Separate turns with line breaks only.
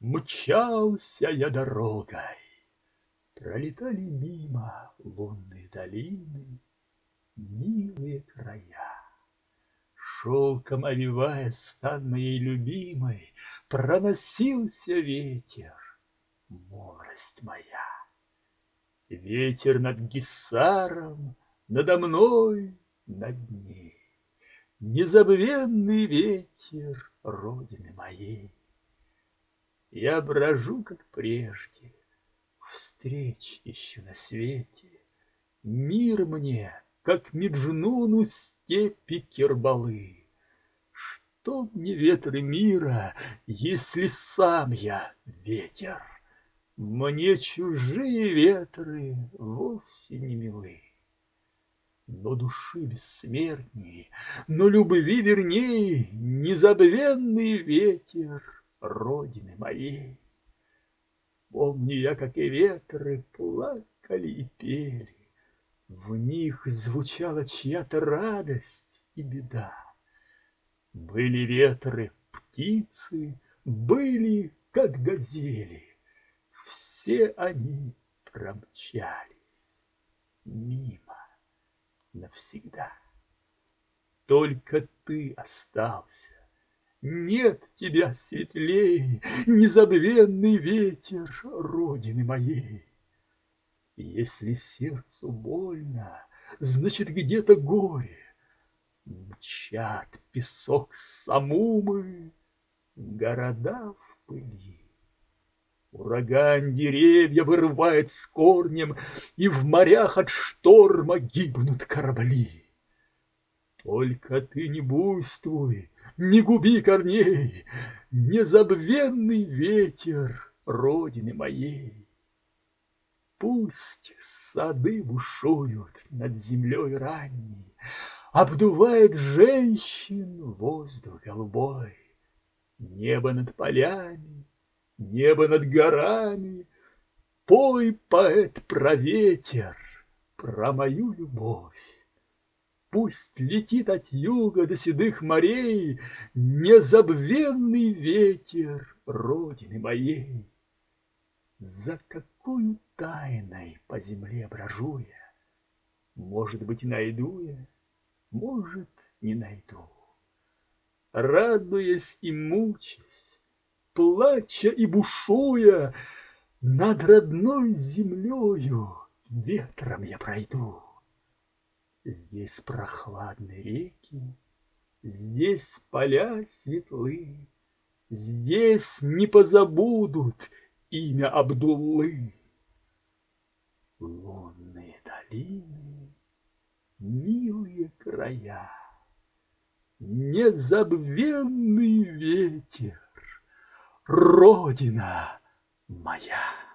Мчался я дорогой, пролетали мимо лунные долины, милые края. Шелком овивая стан моей любимой, проносился ветер, молодость моя. Ветер над Гиссаром, надо мной, над ней. Незабвенный ветер родины моей. Я брожу, как прежде, встреч ищу на свете. Мир мне, как Меджнуну степи Кербалы. Что мне ветры мира, если сам я ветер? Мне чужие ветры вовсе не милы. Но души бессмертней, но любви верней незабвенный ветер родины моей. Помню я, как и ветры плакали и пели, в них звучала чья-то радость и беда. Были ветры птицы, были, как газели, все они промчались мимо навсегда. Только ты остался, нет тебя светлей, незабвенный ветер родины моей. Если сердцу больно, значит, где-то горе. Мчат песок Самумы, города в пыли. Ураган деревья вырывает с корнем, и в морях от шторма гибнут корабли. Только ты не буйствуй, не губи корней, незабвенный ветер родины моей. Пусть сады бушуют над землей ранней, обдувает женщин воздух голубой. Небо над полями, небо над горами, пой, поэт, про ветер, про мою любовь. Пусть летит от юга до седых морей незабвенный ветер родины моей. За какую тайной по земле брожу я? Может быть, найду я, может, не найду. Радуясь и мучаясь, плача и бушуя, над родной землею ветром я пройду. Здесь прохладные реки, здесь поля светлы, здесь не позабудут имя Абдуллы. Лунные долины, милые края, незабвенный ветер, родина моя.